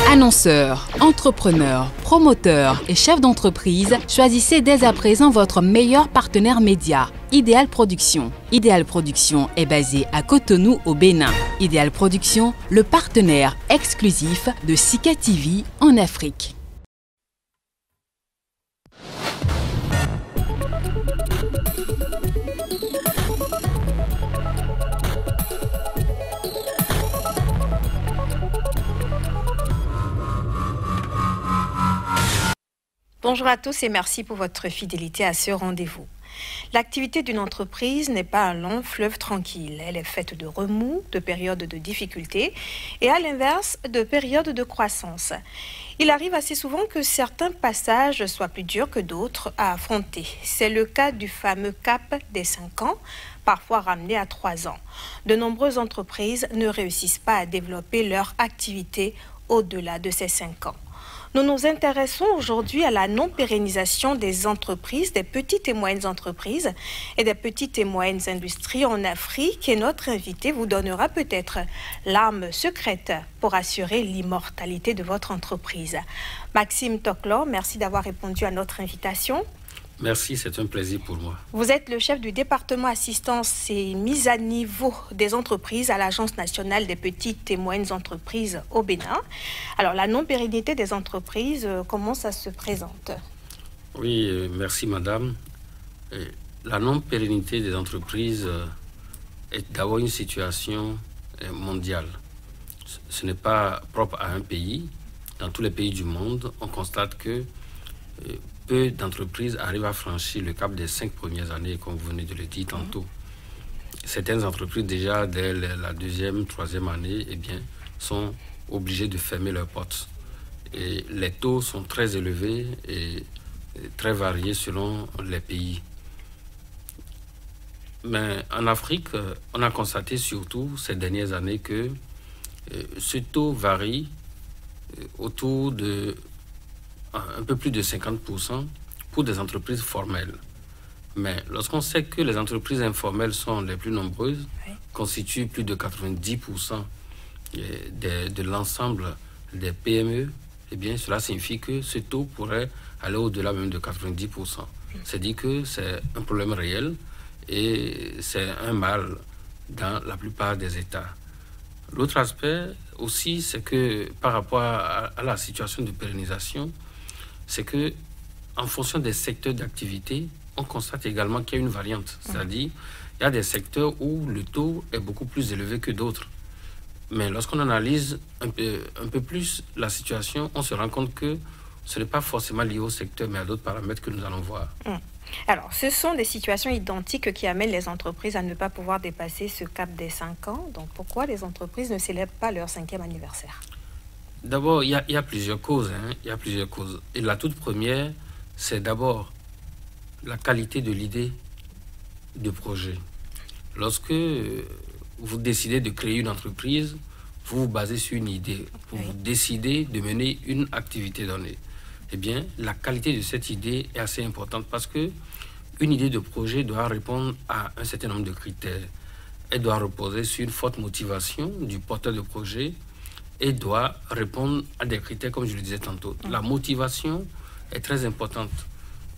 Annonceurs, entrepreneurs, promoteurs et chefs d'entreprise, choisissez dès à présent votre meilleur partenaire média, Ideal Production. Ideal Production est basé à Cotonou au Bénin. Ideal Production, le partenaire exclusif de Sika TV en Afrique. Bonjour à tous et merci pour votre fidélité à ce rendez-vous. L'activité d'une entreprise n'est pas un long fleuve tranquille. Elle est faite de remous, de périodes de difficultés et à l'inverse, de périodes de croissance. Il arrive assez souvent que certains passages soient plus durs que d'autres à affronter. C'est le cas du fameux cap des 5 ans, parfois ramené à 3 ans. De nombreuses entreprises ne réussissent pas à développer leur activité au-delà de ces 5 ans. Nous nous intéressons aujourd'hui à la non-pérennisation des entreprises, des petites et moyennes entreprises et des petites et moyennes industries en Afrique. Et notre invité vous donnera peut-être l'arme secrète pour assurer l'immortalité de votre entreprise. Maxime Toclor, merci d'avoir répondu à notre invitation. Merci, c'est un plaisir pour moi. Vous êtes le chef du département assistance et mise à niveau des entreprises à l'Agence nationale des petites et moyennes entreprises au Bénin. Alors, la non-pérennité des entreprises, comment ça se présente? Oui, merci madame. La non-pérennité des entreprises est d'abord une situation mondiale. Ce n'est pas propre à un pays. Dans tous les pays du monde, on constate que peu d'entreprises arrivent à franchir le cap des 5 premières années, comme vous venez de le dire tantôt. Certaines entreprises, déjà dès la 2e, 3e année, sont obligées de fermer leurs portes. Et les taux sont très élevés et très variés selon les pays. Mais en Afrique, on a constaté surtout ces dernières années que ce taux varie autour de un peu plus de 50% pour des entreprises formelles. Mais lorsqu'on sait que les entreprises informelles sont les plus nombreuses, constituent plus de 90% de l'ensemble des PME, cela signifie que ce taux pourrait aller au-delà même de 90%. C'est-à-dire que c'est un problème réel et c'est un mal dans la plupart des États. L'autre aspect aussi, c'est que par rapport à la situation de pérennisation, c'est que en fonction des secteurs d'activité, on constate également qu'il y a une variante. C'est-à-dire, il y a des secteurs où le taux est beaucoup plus élevé que d'autres. Mais lorsqu'on analyse un peu plus la situation, on se rend compte que ce n'est pas forcément lié au secteur, mais à d'autres paramètres que nous allons voir. Alors, ce sont des situations identiques qui amènent les entreprises à ne pas pouvoir dépasser ce cap des 5 ans. Donc, pourquoi les entreprises ne célèbrent pas leur 5e anniversaire? D'abord, il y a plusieurs causes. Il y a plusieurs causes. Et la toute première, c'est d'abord la qualité de l'idée de projet. Lorsque vous décidez de créer une entreprise, vous vous basez sur une idée. Vous décidez de mener une activité donnée. La qualité de cette idée est assez importante parce que une idée de projet doit répondre à un certain nombre de critères. Elle doit reposer sur une forte motivation du porteur de projet et doit répondre à des critères, comme je le disais tantôt. La motivation est très importante.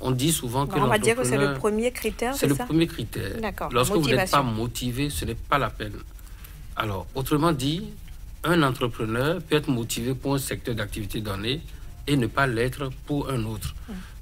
On dit souvent que on va dire que c'est le premier critère, c'est le premier critère. D'accord. Lorsque vous n'êtes pas motivé, ce n'est pas la peine. Alors, autrement dit, un entrepreneur peut être motivé pour un secteur d'activité donné et ne pas l'être pour un autre.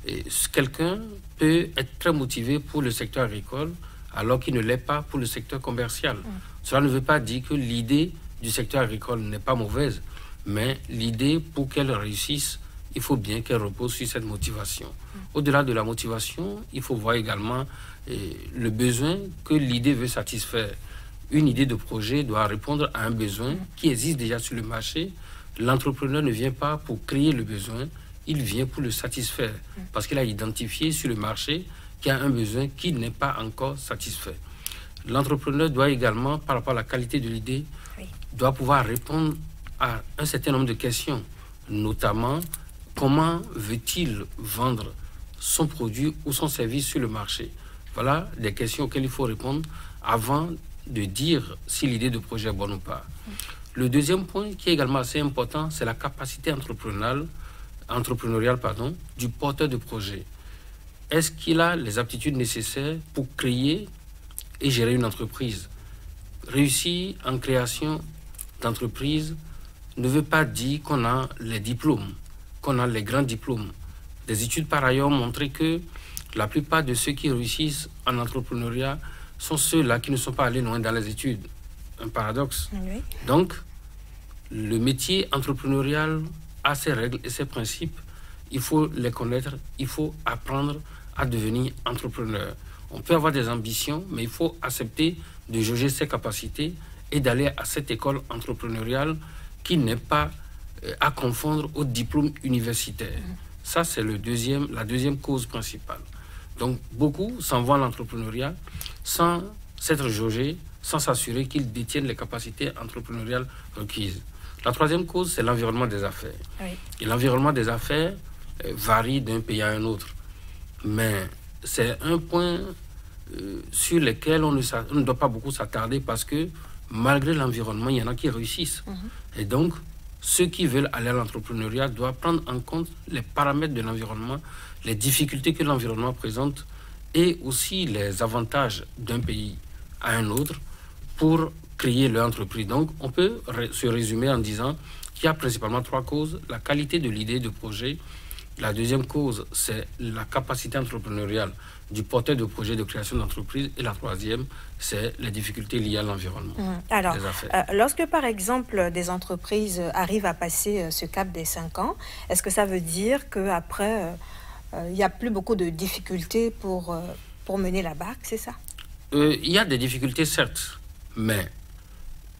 Et quelqu'un peut être très motivé pour le secteur agricole alors qu'il ne l'est pas pour le secteur commercial. Cela ne veut pas dire que l'idée du secteur agricole n'est pas mauvaise, mais l'idée, pour qu'elle réussisse, il faut bien qu'elle repose sur cette motivation. Au-delà de la motivation, il faut voir également le besoin que l'idée veut satisfaire. Une idée de projet doit répondre à un besoin qui existe déjà sur le marché. L'entrepreneur ne vient pas pour créer le besoin, il vient pour le satisfaire, parce qu'il a identifié sur le marché qu'il y a un besoin qui n'est pas encore satisfait. L'entrepreneur doit également, par rapport à la qualité de l'idée, doit pouvoir répondre à un certain nombre de questions, notamment comment veut-il vendre son produit ou son service sur le marché. Voilà des questions auxquelles il faut répondre avant de dire si l'idée de projet est bonne ou pas. Le deuxième point qui est également assez important, c'est la capacité entrepreneuriale du porteur de projet. Est-ce qu'il a les aptitudes nécessaires pour créer et gérer une entreprise? Réussir en création d'entreprise ne veut pas dire qu'on a les diplômes, qu'on a les grands diplômes. Des études par ailleurs ont montré que la plupart de ceux qui réussissent en entrepreneuriat sont ceux-là qui ne sont pas allés loin dans les études. Un paradoxe. Oui. Donc, le métier entrepreneurial a ses règles et ses principes. Il faut les connaître, il faut apprendre à devenir entrepreneur. On peut avoir des ambitions, mais il faut accepter de jauger ses capacités et d'aller à cette école entrepreneuriale qui n'est pas à confondre au diplôme universitaire. Ça, c'est la deuxième cause principale. Donc, beaucoup s'en vont à l'entrepreneuriat sans s'être jaugés, sans s'assurer qu'ils détiennent les capacités entrepreneuriales requises. La troisième cause, c'est l'environnement des affaires. Oui. Et l'environnement des affaires varie d'un pays à un autre. Mais c'est un point sur lequel on ne doit pas beaucoup s'attarder parce que malgré l'environnement, il y en a qui réussissent. Et donc, ceux qui veulent aller à l'entrepreneuriat doivent prendre en compte les paramètres de l'environnement, les difficultés que l'environnement présente et aussi les avantages d'un pays à un autre pour créer leur entreprise. Donc, on peut se résumer en disant qu'il y a principalement trois causes. La qualité de l'idée de projet. La deuxième cause, c'est la capacité entrepreneuriale du porteur de projet de création d'entreprise. Et la troisième, c'est les difficultés liées à l'environnement. Alors, des affaires. Lorsque, par exemple, des entreprises arrivent à passer ce cap des 5 ans, est-ce que ça veut dire qu'après, il n'y a plus beaucoup de difficultés pour mener la barque, c'est ça? Il y a des difficultés, certes, mais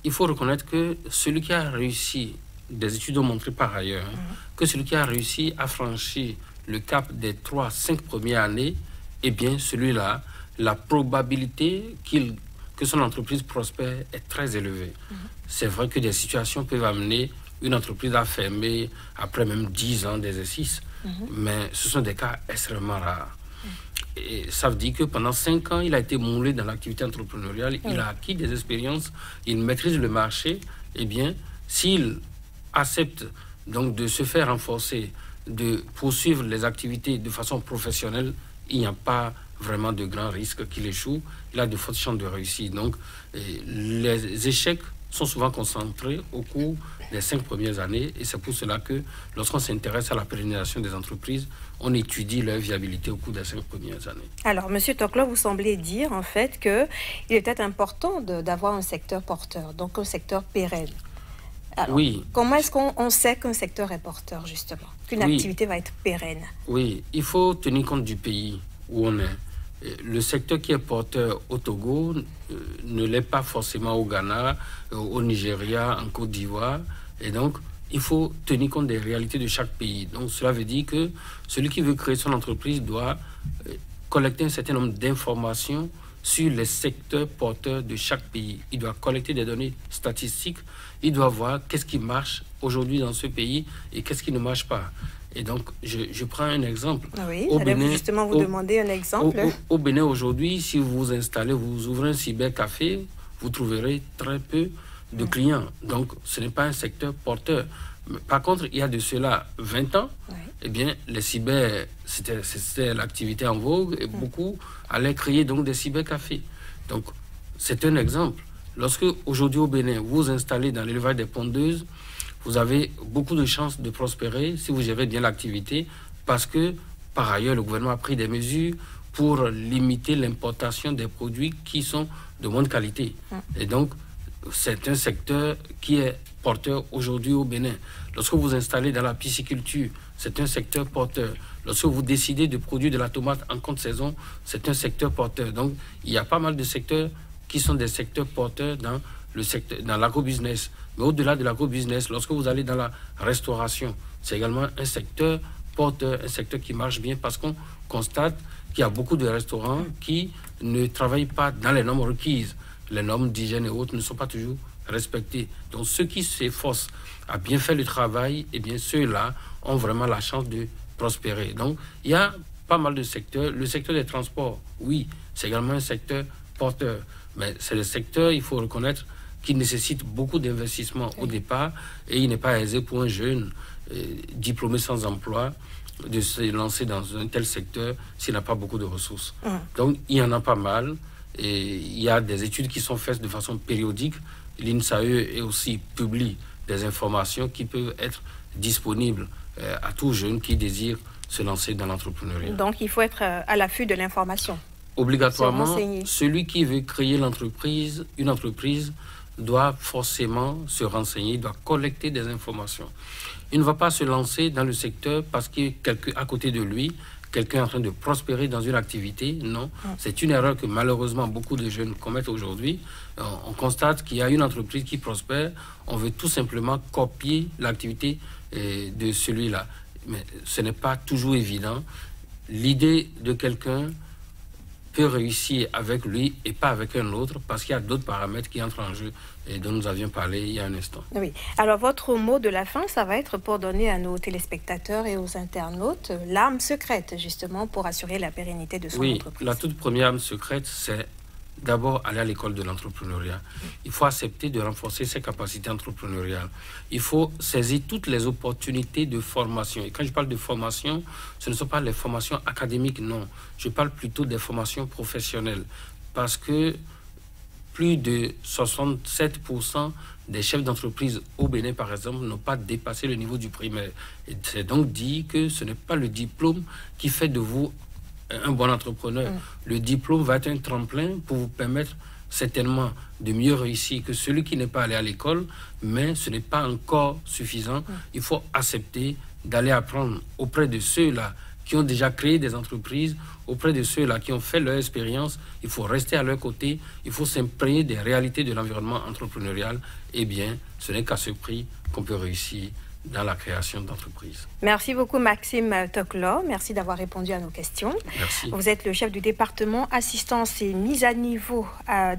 il faut reconnaître que celui qui a réussi, des études ont montré par ailleurs, que celui qui a réussi à franchir le cap des 3-5 premières années, eh bien, celui-là, la probabilité que son entreprise prospère est très élevée. C'est vrai que des situations peuvent amener une entreprise à fermer après même 10 ans d'exercice, mais ce sont des cas extrêmement rares. Et ça veut dire que pendant 5 ans, il a été moulé dans l'activité entrepreneuriale, il a acquis des expériences, il maîtrise le marché. Eh bien, s'il accepte donc de se faire renforcer, de poursuivre les activités de façon professionnelle, il n'y a pas vraiment de grand risque qu'il échoue. Il a de fortes chances de réussir. Donc, les échecs sont souvent concentrés au cours des 5 premières années et c'est pour cela que lorsqu'on s'intéresse à la pérennisation des entreprises, on étudie leur viabilité au cours des 5 premières années. Alors, M. Toklo, vous semblez dire en fait qu'il est peut-être important d'avoir un secteur porteur, donc un secteur pérenne. Alors, oui. Comment est-ce qu'on sait qu'un secteur est porteur, justement, qu'une activité va être pérenne? Oui, il faut tenir compte du pays où on est. Le secteur qui est porteur au Togo ne l'est pas forcément au Ghana, au Nigeria, en Côte d'Ivoire. Et donc, il faut tenir compte des réalités de chaque pays. Donc, cela veut dire que celui qui veut créer son entreprise doit collecter un certain nombre d'informations sur les secteurs porteurs de chaque pays. Il doit collecter des données statistiques. Il doit voir qu'est-ce qui marche aujourd'hui dans ce pays et qu'est-ce qui ne marche pas. Et donc, je prends un exemple. Oui, j'allais justement vous demander un exemple. Au Bénin, aujourd'hui, si vous vous installez, vous ouvrez un cybercafé, vous trouverez très peu de clients. Donc, ce n'est pas un secteur porteur. Par contre, il y a de cela 20 ans, eh bien, les cyber, c'était l'activité en vogue et beaucoup allaient créer donc des cybercafés. Donc, c'est un exemple. Lorsque, aujourd'hui au Bénin, vous vous installez dans l'élevage des pondeuses, vous avez beaucoup de chances de prospérer si vous gérez bien l'activité parce que, par ailleurs, le gouvernement a pris des mesures pour limiter l'importation des produits qui sont de bonne qualité. Et donc, c'est un secteur qui est porteur aujourd'hui au Bénin. Lorsque vous vous installez dans la pisciculture, c'est un secteur porteur. Lorsque vous décidez de produire de la tomate en contre-saison, c'est un secteur porteur. Donc, il y a pas mal de secteurs qui sont des secteurs porteurs dans l'agrobusiness. Mais au-delà de l'agrobusiness, lorsque vous allez dans la restauration, c'est également un secteur porteur, un secteur qui marche bien parce qu'on constate qu'il y a beaucoup de restaurants qui ne travaillent pas dans les normes requises. Les normes d'hygiène et autres ne sont pas toujours respectées. Donc ceux qui s'efforcent à bien faire le travail, eh bien ceux-là ont vraiment la chance de prospérer. Donc il y a pas mal de secteurs. Le secteur des transports, oui, c'est également un secteur porteur. Mais c'est le secteur, il faut reconnaître, qui nécessite beaucoup d'investissement au départ, et il n'est pas aisé pour un jeune diplômé sans emploi de se lancer dans un tel secteur s'il n'a pas beaucoup de ressources. Donc, il y en a pas mal, et il y a des études qui sont faites de façon périodique. L'INSAE aussi publie des informations qui peuvent être disponibles à tout jeune qui désire se lancer dans l'entrepreneuriat. Donc, il faut être à l'affût de l'information. Obligatoirement, celui qui veut créer une entreprise doit forcément se renseigner, doit collecter des informations. Il ne va pas se lancer dans le secteur parce qu'il y a quelqu'un à côté de lui, quelqu'un en train de prospérer dans une activité. Non, c'est une erreur que malheureusement beaucoup de jeunes commettent aujourd'hui. On constate qu'il y a une entreprise qui prospère, on veut tout simplement copier l'activité de celui-là. Mais ce n'est pas toujours évident. L'idée de quelqu'un peut réussir avec lui et pas avec un autre parce qu'il y a d'autres paramètres qui entrent en jeu et dont nous avions parlé il y a un instant. Oui. Alors, votre mot de la fin, ça va être pour donner à nos téléspectateurs et aux internautes l'arme secrète, justement, pour assurer la pérennité de son entreprise. Oui, la toute première arme secrète, c'est d'abord aller à l'école de l'entrepreneuriat. Il faut accepter de renforcer ses capacités entrepreneuriales. Il faut saisir toutes les opportunités de formation. Et quand je parle de formation, ce ne sont pas les formations académiques, non. Je parle plutôt des formations professionnelles. Parce que plus de 67% des chefs d'entreprise au Bénin, par exemple, n'ont pas dépassé le niveau du primaire. Et c'est donc dit que ce n'est pas le diplôme qui fait de vous un bon entrepreneur. Le diplôme va être un tremplin pour vous permettre certainement de mieux réussir que celui qui n'est pas allé à l'école, mais ce n'est pas encore suffisant. Il faut accepter d'aller apprendre auprès de ceux-là qui ont déjà créé des entreprises, auprès de ceux-là qui ont fait leur expérience. Il faut rester à leur côté, il faut s'imprégner des réalités de l'environnement entrepreneurial. Eh bien, ce n'est qu'à ce prix qu'on peut réussir dans la création d'entreprises. Merci beaucoup Maxime Toklo. Merci d'avoir répondu à nos questions. Merci. Vous êtes le chef du département assistance et mise à niveau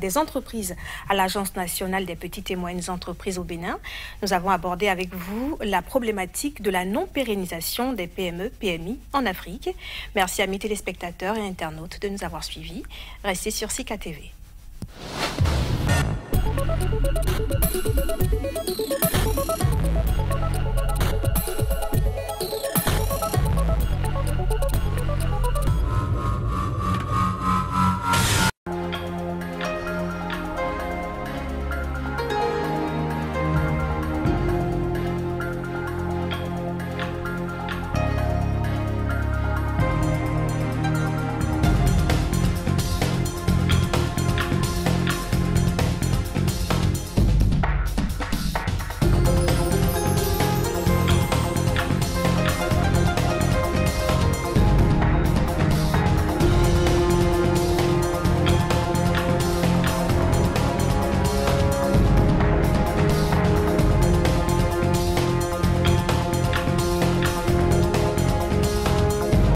des entreprises à l'Agence nationale des petites et moyennes entreprises au Bénin. Nous avons abordé avec vous la problématique de la non-pérennisation des PME, PMI en Afrique. Merci à mes téléspectateurs et internautes de nous avoir suivis. Restez sur Sika TV.